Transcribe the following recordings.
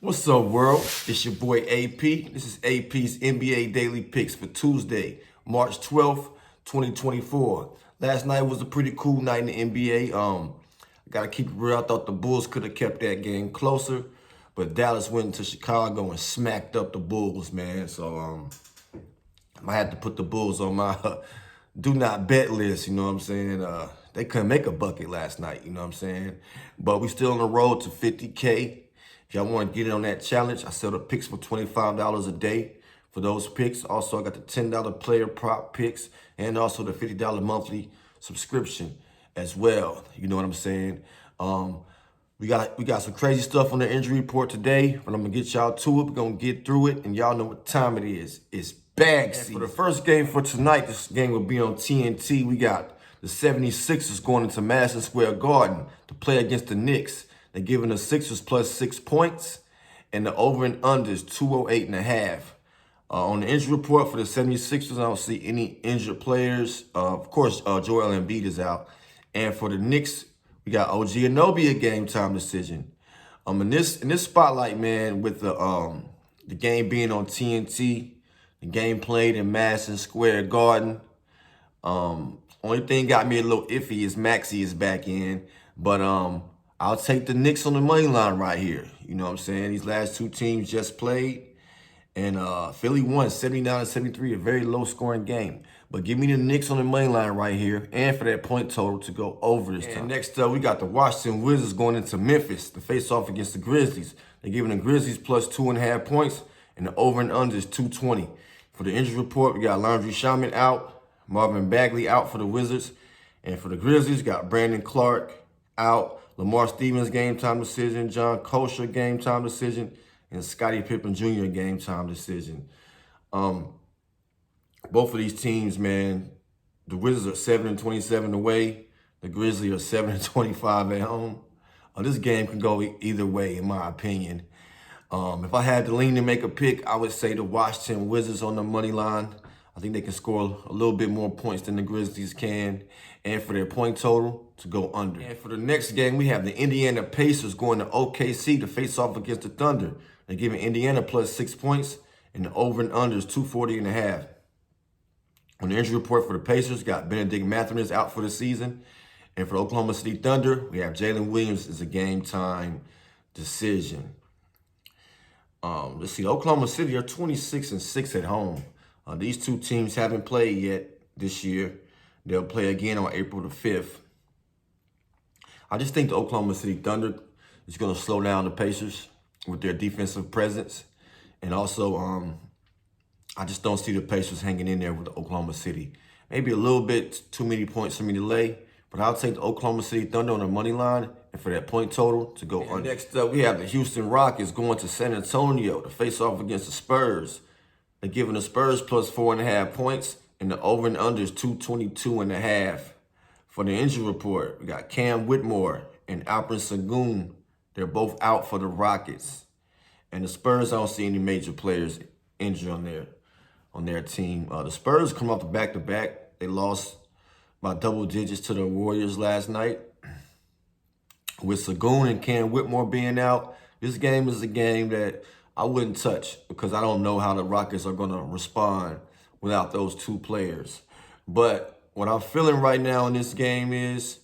What's up, world? It's your boy AP. This is AP's NBA Daily Picks for Tuesday, March 12th, 2024. Last night was a pretty cool night in the NBA. Gotta keep it real. I thought the Bulls could have kept that game closer, but Dallas went into Chicago and smacked up the Bulls, man. So I had to put the Bulls on my do not bet list, you know what I'm saying? They couldn't make a bucket last night, you know what I'm saying? But we still on the road to 50K. If y'all want to get in on that challenge, I sell the picks for $25 a day for those picks. Also, I got the $10 player prop picks and also the $50 monthly subscription as well. You know what I'm saying? We got some crazy stuff on the injury report today, but I'm going to get y'all to it. We're going to get through it, and y'all know what time it is. It's bag season. For the first game for tonight, this game will be on TNT. We got the 76ers going into Madison Square Garden to play against the Knicks. They're giving the Sixers plus 6 points, and the over and under is 208.5. On the injury report for the 76ers, I don't see any injured players. Of course, Joel Embiid is out. And for the Knicks, we got OG Anunoby, a game time decision. In this spotlight, man, with the game being on TNT, the game played in Madison Square Garden. Only thing got me a little iffy is Maxey is back in, but I'll take the Knicks on the money line right here. You know what I'm saying? These last two teams just played, and Philly won 79-73, a very low-scoring game. But give me the Knicks on the money line right here, and for that point total to go over this time. And next up, we got the Washington Wizards going into Memphis to face off against the Grizzlies. They're giving the Grizzlies plus 2.5 points, and the over and under is 220. For the injury report, we got Landry Shamet out, Marvin Bagley out for the Wizards, and for the Grizzlies, got Brandon Clark out, Lamar Stevens game time decision, John Kosher game time decision, and Scottie Pippen Jr. game time decision. Both of these teams, man, the Wizards are 7-27 away. The Grizzlies are 7-25 at home. This game can go either way, in my opinion. If I had to lean to make a pick, I would say the Washington Wizards on the money line. I think they can score a little bit more points than the Grizzlies can. And for their point total, to go under. And for the next game, we have the Indiana Pacers going to OKC to face off against the Thunder. They're giving Indiana plus 6 points, and the over and under is 240.5. On the injury report for the Pacers, got Benedict Mathurin out for the season. And for the Oklahoma City Thunder, we have Jalen Williams as a game time decision. Let's see, Oklahoma City are 26-6 at home. These two teams haven't played yet this year. They'll play again on April the 5th. I just think the Oklahoma City Thunder is going to slow down the Pacers with their defensive presence. And also, I just don't see the Pacers hanging in there with Oklahoma City. Maybe a little bit too many points for me to lay, but I'll take the Oklahoma City Thunder on the money line and for that point total to go under. Next up, we have the Houston Rockets going to San Antonio to face off against the Spurs. They're giving the Spurs plus 4.5 points, and the over and under is 222.5. For the injury report, we got Cam Whitmore and Alperen Sengun. They're both out for the Rockets. And the Spurs, I don't see any major players injured on their team. The Spurs come off the back-to-back. They lost by double digits to the Warriors last night. With Sengun and Cam Whitmore being out, this game is a game that I wouldn't touch because I don't know how the Rockets are going to respond without those two players. But what I'm feeling right now in this game is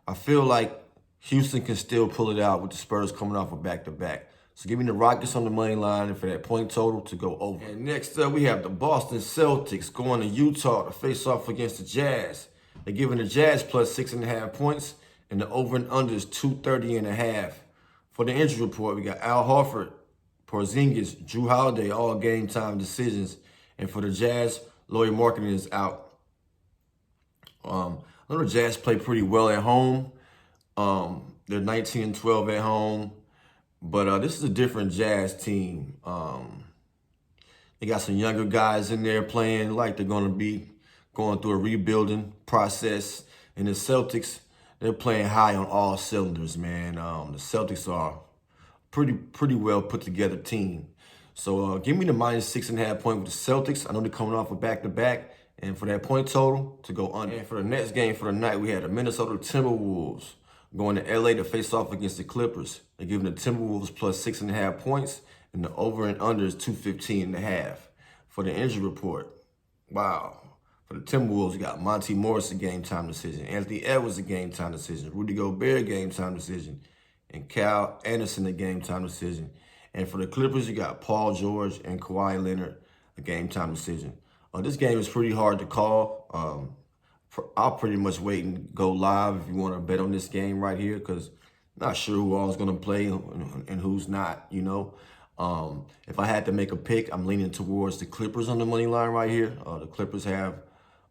I feel like Houston can still pull it out with the Spurs coming off a back-to-back. So give me the Rockets on the money line and for that point total to go over. And next up, we have the Boston Celtics going to Utah to face off against the Jazz. They're giving the Jazz plus 6.5 points, and the over and under is 230.5. For the injury report, we got Al Horford, Porzingis, Jrue Holiday, all game time decisions. And for the Jazz, Lauri Markkanen is out. I know the Jazz play pretty well at home. They're 19-12 at home. But this is a different Jazz team. They got some younger guys in there playing like they're going to be going through a rebuilding process. And the Celtics, they're playing high on all cylinders, man. The Celtics are pretty well put together team. So give me the minus 6.5 point with the Celtics. I know they're coming off a back-to-back. And for that point total to go under. And for the next game for the night, we had the Minnesota Timberwolves going to LA to face off against the Clippers. They're They're giving the Timberwolves plus 6.5 points, and the over and under is 215.5. For the injury report, wow. For the Timberwolves, you got Monty Morris, a game-time decision. Anthony Edwards, a game-time decision. Rudy Gobert, game-time decision. And Kyle Anderson, a game-time decision. And for the Clippers, you got Paul George and Kawhi Leonard, a game-time decision. This game is pretty hard to call. I'll pretty much wait and go live if you want to bet on this game right here, because I'm not sure who all is going to play and who's not, you know. If I had to make a pick, I'm leaning towards the Clippers on the money line right here. The Clippers have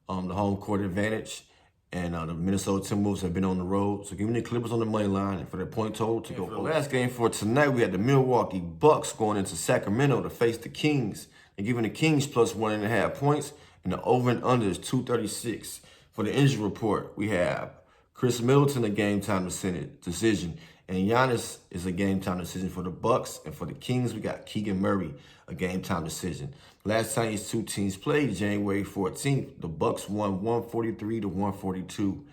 the home court advantage, and the Minnesota Timberwolves have been on the road. So give me the Clippers on the money line and for their point total to go. For the last game for tonight, we had the Milwaukee Bucks going into Sacramento to face the Kings. They're giving the Kings plus 1.5 points, and the over and under is 236. For the injury report, we have Chris Middleton, a game-time decision, and Giannis is a game-time decision for the Bucks. And for the Kings, we got Keegan Murray, a game-time decision. Last time these two teams played, January 14th, the Bucks won 143-142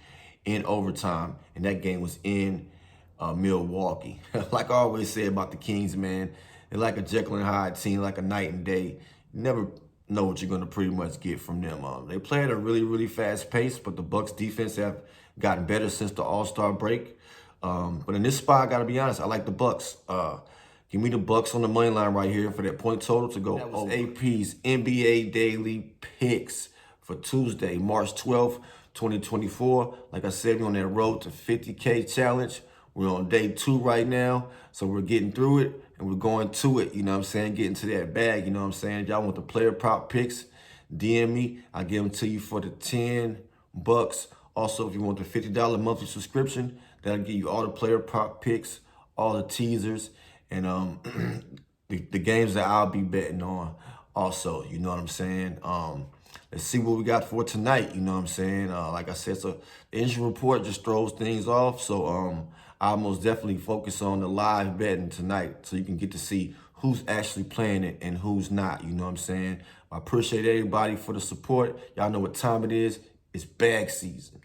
in overtime, and that game was in Milwaukee. Like I always say about the Kings, man, they're like a Jekyll and Hyde team, like a night and day. You never know what you're going to pretty much get from them. They play at a really, really fast pace, but the Bucks defense have gotten better since the All-Star break. But in this spot, I got to be honest, I like the Bucks. Give me the Bucks on the money line right here for that point total to go. That was AP's NBA Daily Picks for Tuesday, March 12th, 2024. Like I said, we're on that road to 50K challenge. We're on day 2 right now, so we're getting through it, and we're going to it, you know what I'm saying, getting to that bag, you know what I'm saying. If y'all want the player prop picks, DM me. I'll give them to you for the $10. Also, if you want the $50 monthly subscription, that'll give you all the player prop picks, all the teasers, and the games that I'll be betting on also, you know what I'm saying. Let's see what we got for tonight, you know what I'm saying. Like I said, so the injury report just throws things off, so I'll most definitely focus on the live betting tonight so you can get to see who's actually playing it and who's not, you know what I'm saying. I appreciate everybody for the support. Y'all know what time it is. It's bag season.